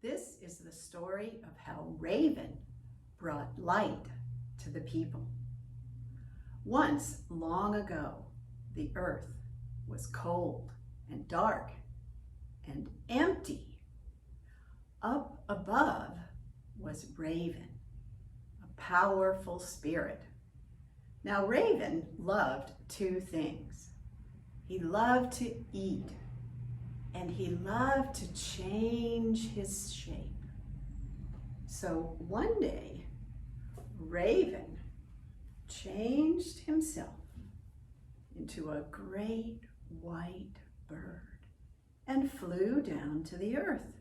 This is the story of how Raven brought light to the people. Once, long ago, the earth was cold and dark and empty. Up above was Raven, a powerful spirit. Now, Raven loved two things. He loved to eat, and he loved to change his shape. So one day, Raven changed himself into a great white bird and flew down to the earth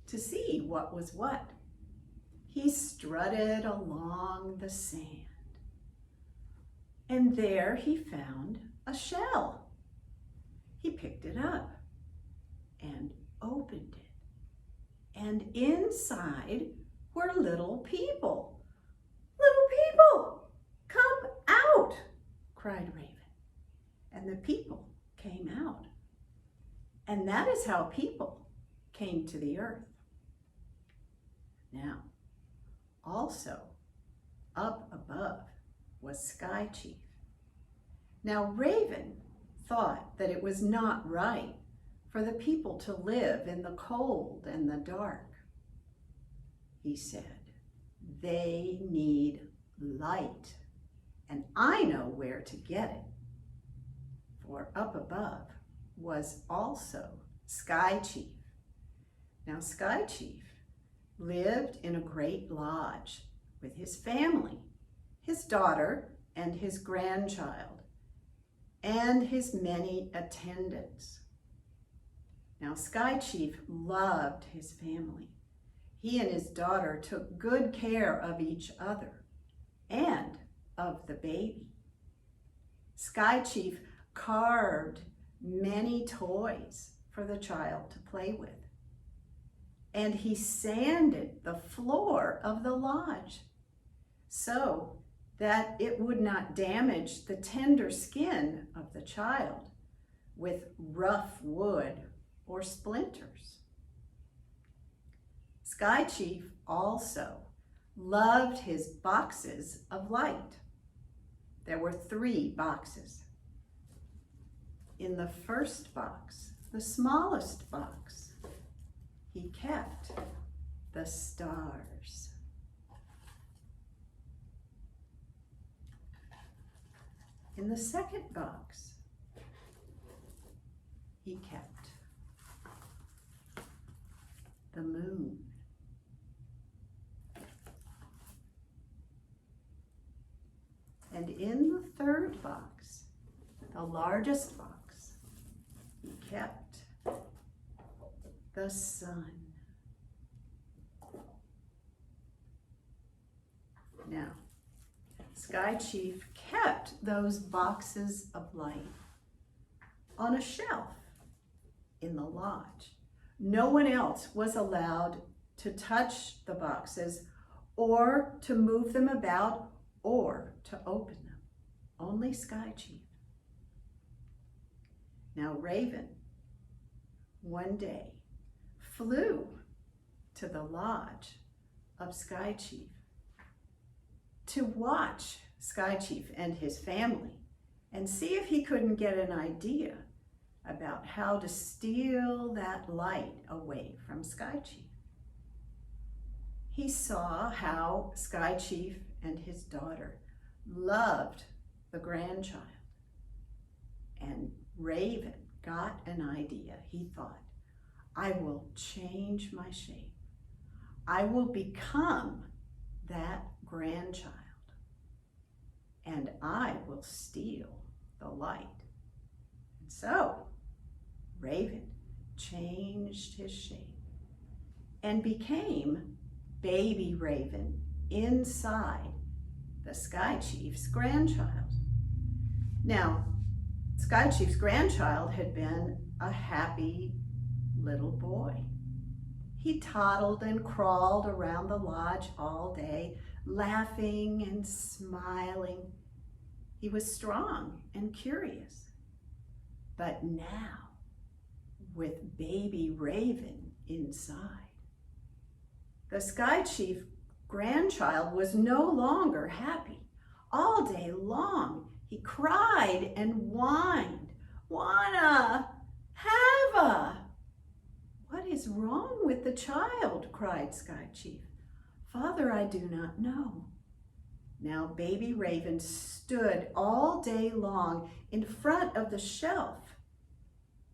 to see what was what. He strutted along the sand, and there he found a shell. He picked it up and opened it, and inside were little people. "Little people, come out!" cried Raven. And the people came out. And that is how people came to the earth. Now, also up above was Sky Chief. Now, Raven thought that it was not right for the people to live in the cold and the dark. He said, "They need light, and I know where to get it." For up above was also Sky Chief. Now, Sky Chief lived in a great lodge with his family, his daughter and his grandchild, and his many attendants. Now, Sky Chief loved his family. He and his daughter took good care of each other and of the baby. Sky Chief carved many toys for the child to play with, and he sanded the floor of the lodge so that it would not damage the tender skin of the child with rough wood or splinters. Sky Chief also loved his boxes of light. There were 3 boxes. In the first box, the smallest box, he kept the stars. In the second box, he kept the moon. And in the third box, the largest box, he kept the sun. Now, Sky Chief kept those boxes of light on a shelf in the lodge. No one else was allowed to touch the boxes or to move them about or to open them. Only Sky Chief. Now, Raven one day flew to the lodge of Sky Chief to watch Sky Chief and his family and see if he couldn't get an idea about how to steal that light away from Sky Chief. He saw how Sky Chief and his daughter loved the grandchild. And Raven got an idea. He thought, "I will change my shape. I will become that grandchild, and I will steal the light." And so Raven changed his shape and became baby Raven inside the Sky Chief's grandchild. Now, Sky Chief's grandchild had been a happy little boy. He toddled and crawled around the lodge all day, laughing and smiling. He was strong and curious. But now, with baby Raven inside, The Sky Chief grandchild was no longer happy. All day long, he cried and whined, "Wanna, have-a." "What is wrong with the child?" cried Sky Chief. "Father, I do not know." Now baby Raven stood all day long in front of the shelf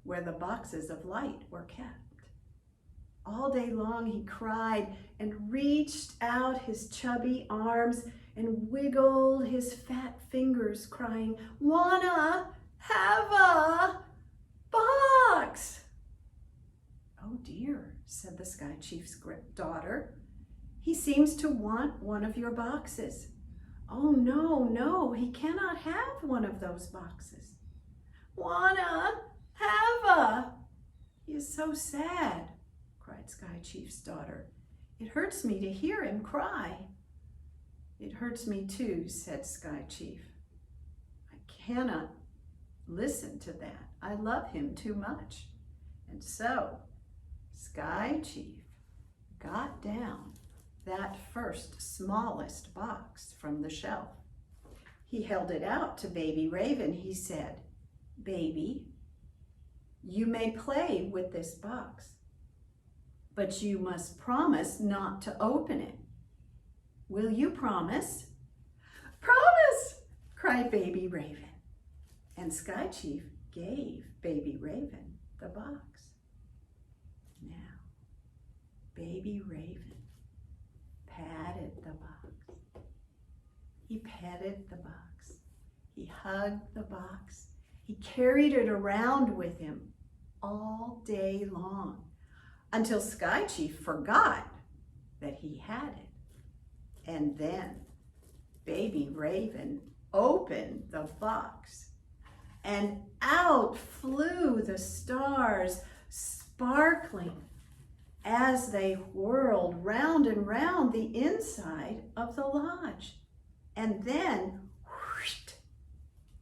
where the boxes of light were kept. All day long he cried and reached out his chubby arms and wiggled his fat fingers, crying, "Wanna have a box?" "Oh dear," said the Sky Chief's daughter. "He seems to want one of your boxes." "Oh no, no, he cannot have one of those boxes." "Wanna have a?" "He is so sad," cried Sky Chief's daughter. "It hurts me to hear him cry." "It hurts me too," said Sky Chief. "I cannot listen to that. I love him too much." And so Sky Chief got down that first smallest box from the shelf. He held it out to baby Raven. He said, "Baby, you may play with this box, but you must promise not to open it. Will you promise?" "Promise!" cried baby Raven. And Sky Chief gave baby Raven the box. Now, baby Raven patted the box. He petted the box. He hugged the box. He carried it around with him all day long until Sky Chief forgot that he had it. And then baby Raven opened the box and out flew the stars, sparkling as they whirled round and round the inside of the lodge. And then, whoosh,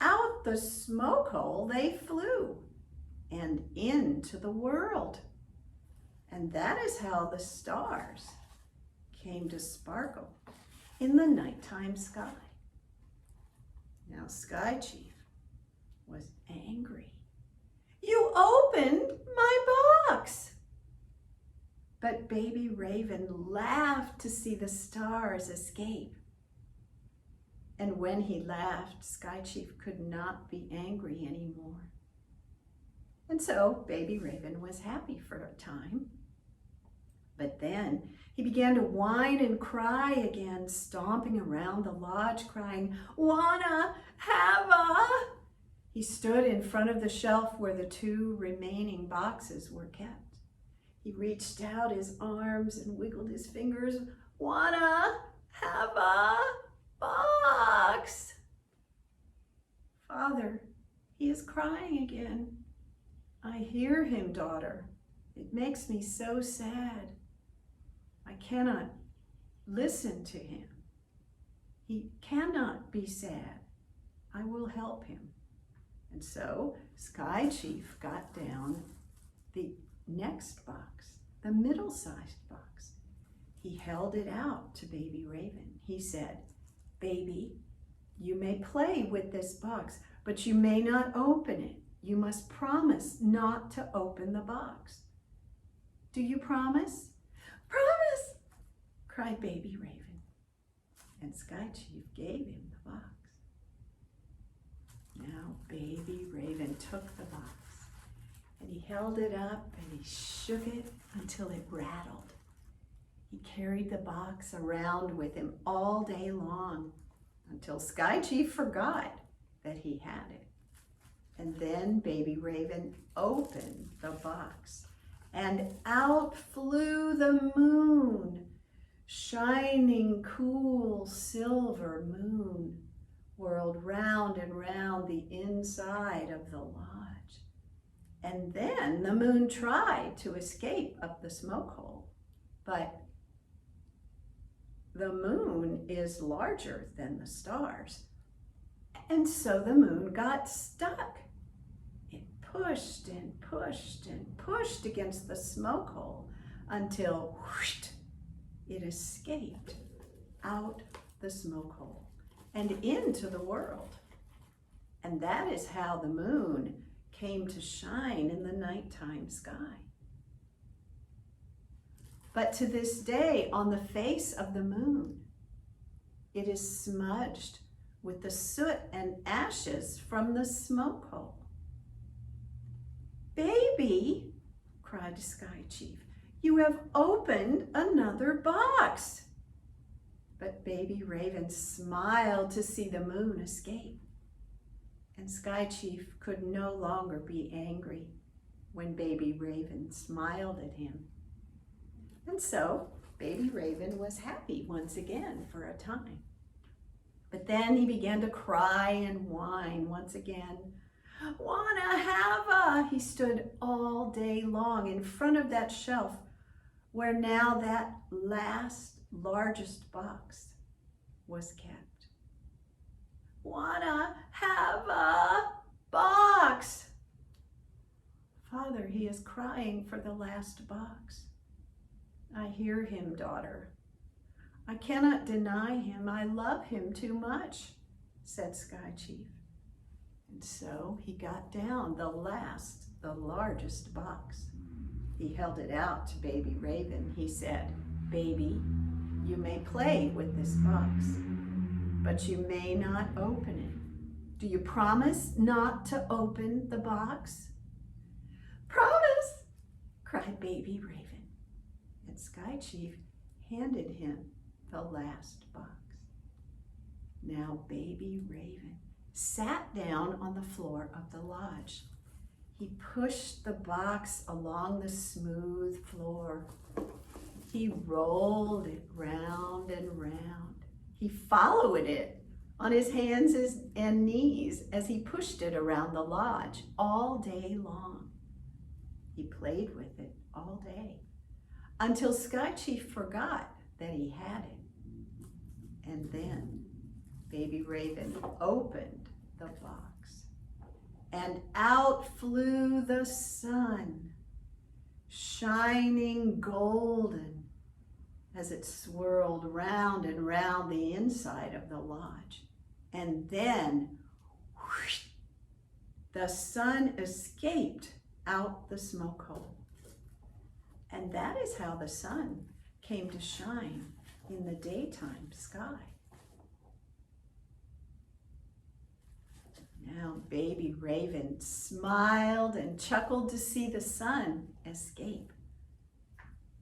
out the smoke hole they flew and into the world. And that is how the stars came to sparkle in the nighttime sky. Now Sky Chief was angry. "You opened my box!" But baby Raven laughed to see the stars escape. And when he laughed, Sky Chief could not be angry anymore. And so baby Raven was happy for a time. But then he began to whine and cry again, stomping around the lodge, crying, "Wanna have a?" He stood in front of the shelf where the two remaining boxes were kept. He reached out his arms and wiggled his fingers. "Wanna have a box?" "Father, he is crying again." "I hear him, daughter. It makes me so sad. I cannot listen to him. He cannot be sad. I will help him." And so Sky Chief got down the next box, the middle-sized box. He held it out to baby Raven. He said, "Baby, you may play with this box, but you may not open it. You must promise not to open the box. Do you promise?" "Promise!" cried baby Raven. And Sky Chief gave him the box. Now baby Raven took the box and he held it up and he shook it until it rattled. He carried the box around with him all day long until Sky Chief forgot that he had it. And then baby Raven opened the box and out flew the moon, shining cool silver moon, whirled round and round the inside of the lodge. And then the moon tried to escape up the smoke hole, but the moon is larger than the stars, and so the moon got stuck. It pushed and pushed and pushed against the smoke hole until whoosh, it escaped out the smoke hole and into the world. And that is how the moon came to shine in the nighttime sky. But to this day, on the face of the moon, it is smudged with the soot and ashes from the smoke hole. "Baby," cried Sky Chief, "you have opened another box." But Baby Raven smiled to see the moon escape. And Sky Chief could no longer be angry when Baby Raven smiled at him. And so Baby Raven was happy once again for a time. But then he began to cry and whine once again. "Wanna have a?" He stood all day long in front of that shelf where now that last largest box was kept. "Wanna have a box?" "Father, he is crying for the last box." "I hear him, daughter. I cannot deny him. I love him too much," said Sky Chief. And so he got down the largest box. He held it out to Baby Raven. He said, "Baby, you may play with this box, but you may not open it. Do you promise not to open the box?" "Promise," cried Baby Raven. And Sky Chief handed him the last box. Now Baby Raven sat down on the floor of the lodge. He pushed the box along the smooth floor. He rolled it round and round. He followed it on his hands and knees as he pushed it around the lodge all day long. He played with it all day until Sky Chief forgot that he had it. And then Baby Raven opened the box, and out flew the sun, shining golden as it swirled round and round the inside of the lodge. And then whoosh, the sun escaped out the smoke hole. And that is how the sun came to shine in the daytime sky. Now Baby Raven smiled and chuckled to see the sun escape.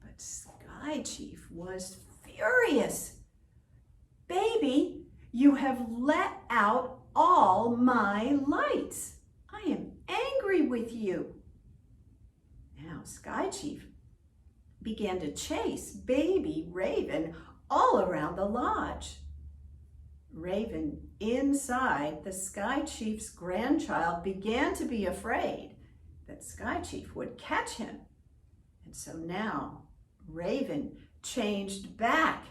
But Sky Chief was furious. "Baby, you have let out all my lights. I am angry with you." Now Sky Chief began to chase Baby Raven all around the lodge. Raven, inside, the Sky Chief's grandchild, began to be afraid that Sky Chief would catch him. And so now Raven changed back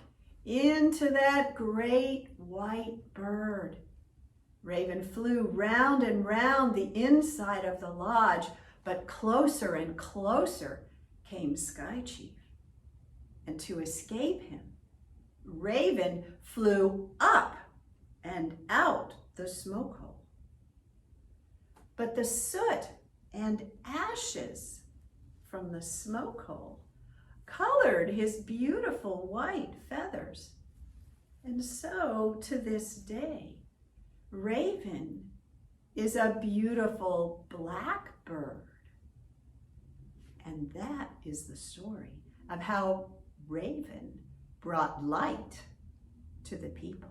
into that great white bird. Raven flew round and round the inside of the lodge, but closer and closer came Sky Chief. And to escape him, Raven flew up and out the smoke hole. But the soot and ashes from the smoke hole colored his beautiful white feathers. And so to this day, Raven is a beautiful black bird. And that is the story of how Raven brought light to the people.